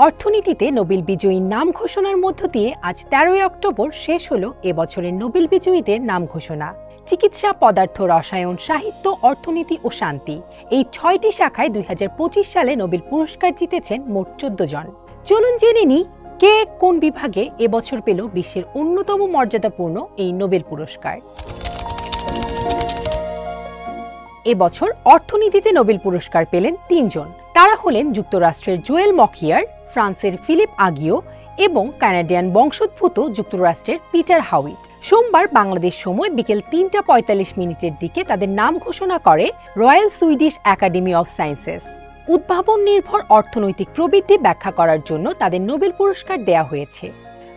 অর্থনীতিতে নোবেল বিজয়ীর নাম ঘোষণার মধ্য দিয়ে আজ ১৩ অক্টোবর শেষ হলো এবছরের নোবেল বিজয়ীদের নাম ঘোষণা। চিকিৎসা, পদার্থ, রসায়ন, সাহিত্য, অর্থনীতি ও শান্তি এই ৬টি শাখায় ২০২৫ সালে নোবেল পুরস্কার জিতেছেন মোট ১৪ জন। চলুন জেনে নিই কে কোন বিভাগে এবছর পেল বিশ্বের অন্যতম মর্যাদাপূর্ণ এই নোবেল পুরস্কার। এবছর অর্থনীতিতে নোবেল পুরস্কার পেলেন ৩ জন। তারা হলেন যুক্তরাষ্ট্রের জোয়েল মকিয়ার, ফ্রান্সের ফিলিপ আগিও এবং কানাডিয়ান বংশোদ্ভূত যুক্তরাষ্ট্রের পিটার হাউইট। সোমবার বাংলাদেশ সময় বিকেল ৩টা ৪৫ মিনিটের দিকে তাদের নাম ঘোষণা করে royal Swedish academy of sciences. উদ্ভাবন নির্ভর অর্থনৈতিক প্রবৃদ্ধি ব্যাখ্যা করার জন্য তাদের নোবেল পুরস্কার দেয়া হয়েছে।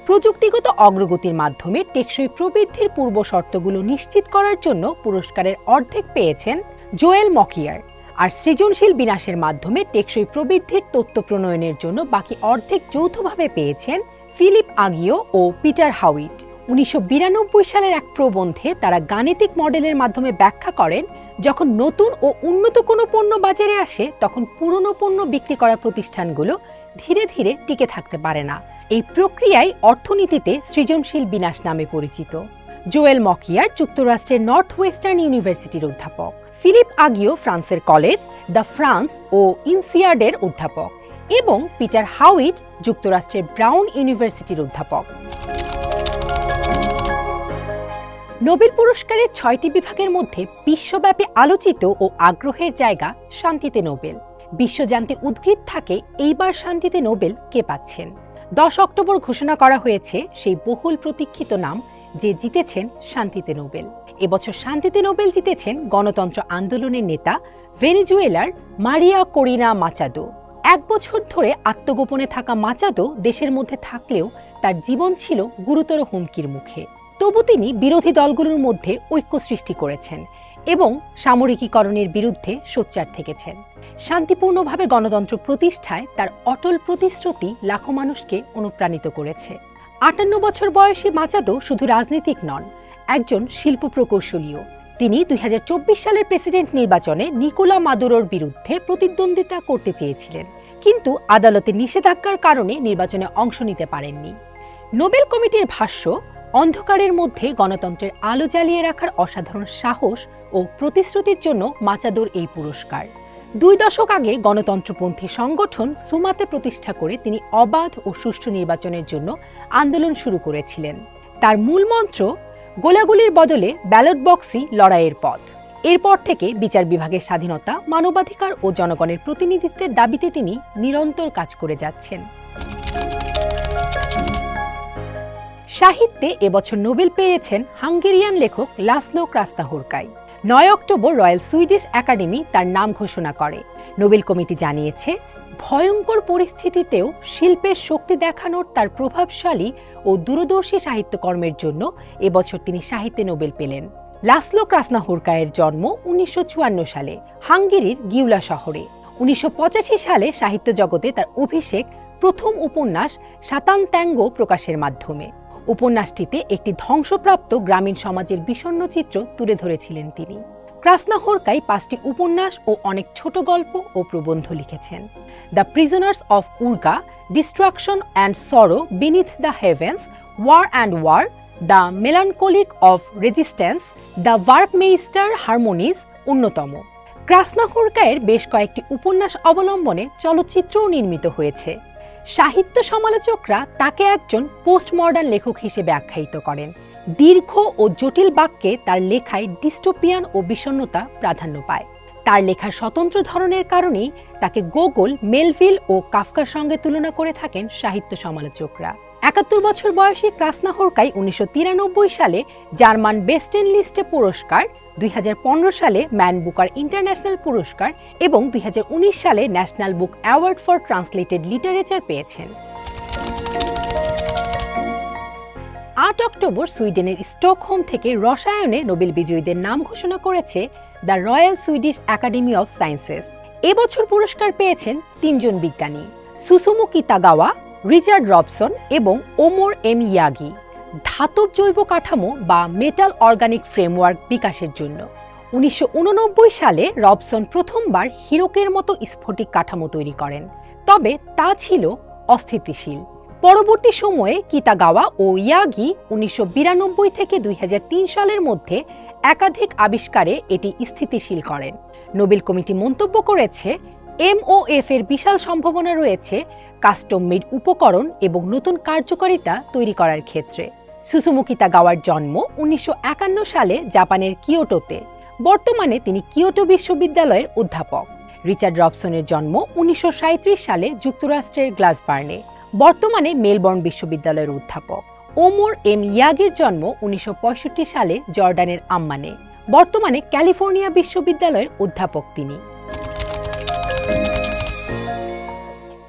প্রযুক্তিগত অগ্রগতির মাধ্যমে টেকসই প্রবৃদ্ধির পূর্ব শর্তগুলো নিশ্চিত করার জন্য পুরস্কারের অর্ধেক পেয়েছেন জোয়েল মকিয়ার, আর সৃজনশীল বিনাশের মাধ্যমে টেকসই প্রবৃদ্ধির তত্ত্ব প্রণয়নের জন্য বাকি অর্ধেক যৌথভাবে পেয়েছেন ফিলিপ আগিও ও পিটার হাউইট। ১৯৯২ সালের এক প্রবন্ধে তারা গাণিতিক মডেলের মাধ্যমে ব্যাখ্যা করেন, যখন নতুন ও উন্নত কোনো পণ্য বাজারে আসে তখন পুরনো পণ্য বিক্রি করা প্রতিষ্ঠানগুলো ধীরে ধীরে টিকে থাকতে পারে না। এই প্রক্রিয়াই অর্থনীতিতে সৃজনশীল বিনাশ নামে পরিচিত। জোয়েল মকিয়ার যুক্তরাষ্ট্রের নর্থ ওয়েস্টার্ন ইউনিভার্সিটির অধ্যাপক, ফিলিপ আগিও ফ্রান্সের কলেজ দ্য ফ্রান্স ও ইনসিয়ার্ডের অধ্যাপক এবং পিটার হাউইট যুক্তরাষ্ট্রের ব্রাউন ইউনিভার্সিটির অধ্যাপক। নোবেল পুরস্কারের ৬টি বিভাগের মধ্যে বিশ্বব্যাপী আলোচিত ও আগ্রহের জায়গা শান্তিতে নোবেল। বিশ্ব জানতে উদ্গ্রীব থাকে এইবার শান্তিতে নোবেল কে পাচ্ছেন। ১০ অক্টোবর ঘোষণা করা হয়েছে সেই বহুল প্রতীক্ষিত নাম যে জিতেছেন শান্তিতে নোবেল। এবছর শান্তিতে নোবেল জিতেছেন গণতন্ত্র আন্দোলনের নেতা ভেনেজুয়েলার মারিয়া করিনা মাচাদো। ১ বছর ধরে আত্মগোপনে থাকা মাচাদো দেশের মধ্যে থাকলেও তার জীবন ছিল গুরুতর হুমকির মুখে। তবু তিনি বিরোধী দলগুলোর মধ্যে ঐক্য সৃষ্টি করেছেন এবং সামরিকীকরণের বিরুদ্ধে সোচ্চার থেকেছেন। শান্তিপূর্ণভাবে গণতন্ত্র প্রতিষ্ঠায় তার অটল প্রতিশ্রুতি লাখো মানুষকে অনুপ্রাণিত করেছে। ৫৮ বছর বয়সী মাচাদো শুধু রাজনীতিক নন, একজন শিল্প প্রকৌশলীও। তিনি ২০২৪ সালের প্রেসিডেন্ট নির্বাচনে নিকোলা মাদুরোর বিরুদ্ধে প্রতিদ্বন্দ্বিতা করতে চেয়েছিলেন, কিন্তু আদালতের নিষেধাজ্ঞার কারণে নির্বাচনে অংশ নিতে পারেননি। নোবেল কমিটির ভাষ্য, অন্ধকারের মধ্যে গণতন্ত্রের আলো জ্বালিয়ে রাখার অসাধারণ সাহস ও প্রতিশ্রুতির জন্য মাচাদোর এই পুরস্কার। ২ দশক আগে গণতন্ত্রপন্থী সংগঠন সুমাতে প্রতিষ্ঠা করে তিনি অবাধ ও সুষ্ঠু নির্বাচনের জন্য আন্দোলন শুরু করেছিলেন। তার মূল মন্ত্র, গোলাগুলির বদলে ব্যালট বক্সই লড়াইয়ের পথ। এরপর থেকে বিচার বিভাগের স্বাধীনতা, মানবাধিকার ও জনগণের প্রতিনিধিত্বের দাবিতে তিনি নিরন্তর কাজ করে যাচ্ছেন। সাহিত্যে এবছর নোবেল পেয়েছেন হাঙ্গেরিয়ান লেখক Laszlo Krasznahorkai. ৯ October Royal Swedish Academy তার নাম ঘোষণা করে। নোবেল কমিটি জানিয়েছে, ভয়ঙ্কর পরিস্থিতিতেও শিল্পের শক্তি দেখানোর তার প্রভাবশালী ও দূরদর্শী সাহিত্যকর্মের জন্য এবছর তিনি সাহিত্যে নোবেল পেলেন। লাসলো ক্রাস্তাহোরকাইয়ের জন্ম ১৯৫৪ সালে হাঙ্গেরির গিউলা শহরে। ১৯৮৫ সালে সাহিত্য জগতে তার অভিষেক প্রথম উপন্যাস সাতানত্যাঙ্গো প্রকাশের মাধ্যমে। উপন্যাসটিতে একটি ধ্বংসপ্রাপ্ত গ্রামীণ সমাজের বিষণ্ণ চিত্র তুলে ধরেছিলেন তিনি। ক্রাস্তাহোরকাই ৫টি উপন্যাস ও অনেক ছোট গল্প ও প্রবন্ধ লিখেছেন। The prisoners of Urga, destruction and sorrow beneath the heavens, war and war, the melancholic of resistance, the Werckmeister harmonies অন্যতম। ক্রাস্তাহোরকাইয়ের বেশ কয়েকটি উপন্যাস অবলম্বনে চলচ্চিত্রও নির্মিত হয়েছে। সাহিত্য সমালোচকরা তাকে একজন পোস্ট মডার্ন লেখক হিসেবে আখ্যায়িত করেন। দীর্ঘ ও জটিল বাক্যে তার লেখায় ডিস্টোপিয়ান ও বিষণ্ণতা প্রাধান্য পায়। তার লেখার স্বতন্ত্র ধরনের কারণেই তাকে গোগোল, মেলভিল ও কাফকার সঙ্গে তুলনা করে থাকেন সাহিত্য সমালোচকরা। ৭১ বছর বয়সী ক্রাস্তাহোরকাই ১৯৯৩ সালে জার্মান বেস্টেন লিস্টে পুরস্কার, ২০১৫ সালে ম্যান বুকার ইন্টারন্যাশনাল পুরস্কার এবং ২০১৯ সালে national book award for translated literature পেয়েছেন। ৮ অক্টোবর সুইডেনের স্টকহোম থেকে রসায়নে নোবেল বিজয়ীদের নাম ঘোষণা করেছে the royal Swedish academy of sciences. এবছর পুরস্কার পেয়েছেন ৩ জন বিজ্ঞানী, সুসুমু কিতাগাওয়া, রিচার্ড রবসন এবং ওমর এম ইয়াগি, ধাতব জৈব কাঠামো বা মেটাল অর্গানিক ফ্রেমওয়ার্ক বিকাশের জন্য। ১৯৮৯ সালে রবসন প্রথমবার হীরকের মতো স্ফটিক কাঠামো তৈরি করেন, তবে তা ছিল অস্থিতিশীল। পরবর্তী সময়ে কিতাগাওয়া ও ইয়াগি 1992 থেকে 2003 সালের মধ্যে একাধিক আবিষ্কারে এটি স্থিতিশীল করেন। নোবেল কমিটি মন্তব্য করেছে, MOF এর বিশাল সম্ভাবনা রয়েছে কাস্টম মেড উপকরণ এবং নতুন কার্যকারিতা তৈরি করার ক্ষেত্রে। সুসুমু কিতাগাওয়ার জন্ম 1951 সালে জাপানের কিয়োটোতে। বর্তমানে তিনি কিয়োটো বিশ্ববিদ্যালয়ের অধ্যাপক। রিচার্ড রবসনের জন্ম 1937 সালে যুক্তরাষ্ট্রের গ্লাসবার্নে। বর্তমানে মেলবোর্ন বিশ্ববিদ্যালয়ের অধ্যাপক। ওমর এম ইয়াগির জন্ম 1965 সালে জর্ডানের আম্মানে। বর্তমানে ক্যালিফোর্নিয়া বিশ্ববিদ্যালয়ের অধ্যাপক তিনি।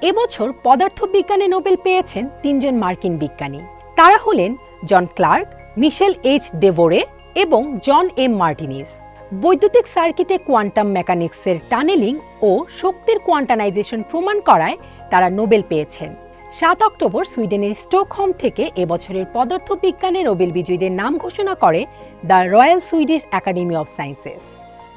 এবছর পদার্থবিজ্ঞানে নোবেল পেয়েছেন 3 জন মার্কিন বিজ্ঞানী। তারা হলেন জন ক্লার্ক, মিশেল এইচ দেভোরে এবং জন এম মার্টিনিজ। বৈদ্যুতিক সার্কিটে কোয়ান্টাম মেকানিক্সের টানেলিং ও শক্তির কোয়ান্টানাইজেশন প্রমাণ করায় তারা নোবেল পেয়েছেন। 7 অক্টোবর সুইডেনের স্টকহোম থেকে এবছরের পদার্থবিজ্ঞানে নোবেল বিজয়ীদের নাম ঘোষণা করে the royal Swedish academy of sciences.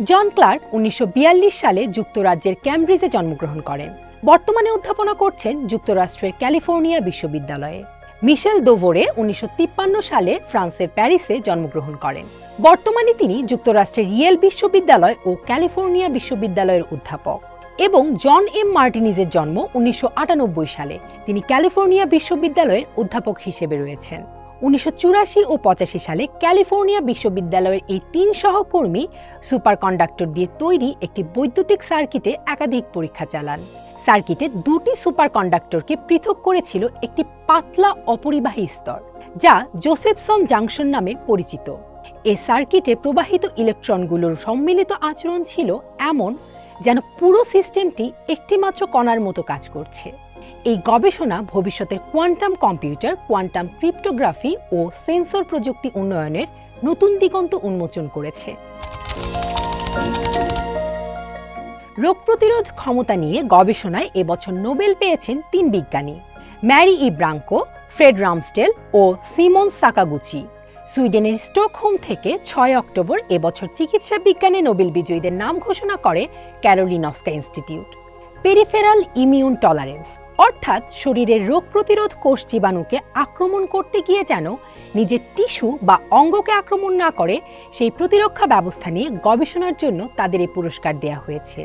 John Clarke 1942 সালে যুক্তরাজ্যের ক্যামব্রিজে জন্মগ্রহণ করেন। বর্তমানে অধ্যাপনা করছেন যুক্তরাষ্ট্রের ক্যালিফোর্নিয়া বিশ্ববিদ্যালয়ে। মিশেল দোভোরে 1953 সালে ফ্রান্সের প্যারিসে জন্মগ্রহণ করেন। বর্তমানে তিনি যুক্তরাষ্ট্রের ইয়েল বিশ্ববিদ্যালয় ও ক্যালিফোর্নিয়া বিশ্ববিদ্যালয়ের অধ্যাপক। এবং জন এম মার্টিনিজের জন্ম 1998 সালে। তিনি ক্যালিফোর্নিয়া বিশ্ববিদ্যালয়ের অধ্যাপক হিসেবে রয়েছেন। 1984 ও 85 সালে ক্যালিফোর্নিয়া বিশ্ববিদ্যালয়ের এই 3 সহকর্মী সুপারকন্ডাক্টর দিয়ে তৈরি একটি বৈদ্যুতিক সার্কিটে একাধিক পরীক্ষা চালান। সার্কিটে 2টি সুপারকন্ডাক্টরকে পৃথক করেছিল একটি পাতলা অপরিবাহী স্তর, যা জোসেফসন জাংশন নামে পরিচিত। এই সার্কিটে প্রবাহিত ইলেকট্রনগুলোর সম্মিলিত আচরণ ছিল এমন যেন পুরো সিস্টেমটি একটিমাত্র কণার মতো কাজ করছে। এই গবেষণা ভবিষ্যতের কোয়ান্টাম কম্পিউটার, কোয়ান্টাম ক্রিপ্টোগ্রাফি ও সেন্সর প্রযুক্তি উন্নয়নের নতুন দিগন্ত উন্মোচন করেছে। রোগ প্রতিরোধ ক্ষমতা নিয়ে গবেষণায় এবছর নোবেল পেয়েছেন 3 বিজ্ঞানী, ম্যারি ই ব্রাঙ্কো, ফ্রেড রামস্টেল ও সিমন সাকাগুচি। সুইডেনের স্টকহোম থেকে 6 অক্টোবর এবছর চিকিৎসা বিজ্ঞানে নোবেল বিজয়ীদের নাম ঘোষণা করে Karolinska institute. Peripheral immune tolerance, অর্থাৎ শরীরের রোগ প্রতিরোধ কোষ জীবাণুকে আক্রমণ করতে গিয়ে যেন নিজের টিস্যু বা অঙ্গকে আক্রমণ না করে সেই প্রতিরক্ষা ব্যবস্থা নিয়ে গবেষণার জন্য তাদের এই পুরস্কার দেওয়া হয়েছে।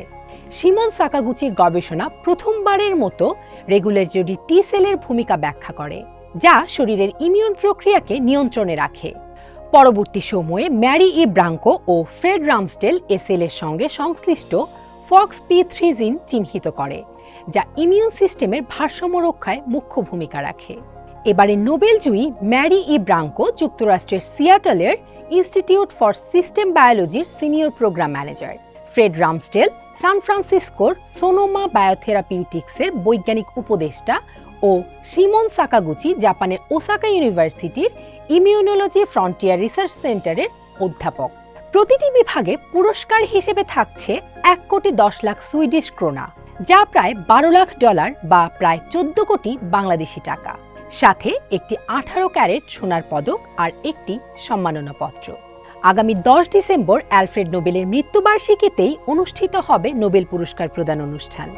সিমন সাকাগুচির গবেষণা প্রথমবারের মতো রেগুলেটরি টি সেলের ভূমিকা ব্যাখ্যা করে, যা শরীরের ইমিউন প্রক্রিয়াকে নিয়ন্ত্রণে রাখে। পরবর্তী সময়ে ম্যারি ই ব্রাঙ্কো ও ফ্রেড রামস্টেল এ সেলের সঙ্গে সংশ্লিষ্ট FOXP3 জিন চিহ্নিত করে, যা ইমিউন সিস্টেমের ভারসাম্য রক্ষায় মুখ্য ভূমিকা রাখে। এবারে নোবেল জয়ী ম্যারি ই ব্রাঙ্কো যুক্তরাষ্ট্রের সিয়াটলের ইনস্টিটিউট ফর সিস্টেম বায়োলজির senior program manager. Fred Ramsdell San ফ্রান্সিসকোর সোনোমা বায়োথেরাপিউটিক্সের বৈজ্ঞানিক উপদেষ্টা ও সিমন সাকাগুচি জাপানের ওসাকা ইউনিভার্সিটির ইমিউনোলজি ফ্রন্টিয়ার রিসার্চ সেন্টারের অধ্যাপক। প্রতিটি বিভাগে পুরস্কার হিসেবে থাকছে 1,10,00,000 সুইডিশ ক্রোনা, যা প্রায় $12 লাখ বা প্রায় 14 কোটি বাংলাদেশি টাকা, সাথে একটি 18 ক্যারেট সোনার পদক আর একটি সম্মাননাপত্র। আগামী 10 ডিসেম্বর অ্যালফ্রেড নোবেলের মৃত্যুবার্ষিকীতেই অনুষ্ঠিত হবে নোবেল পুরস্কার প্রদান অনুষ্ঠান।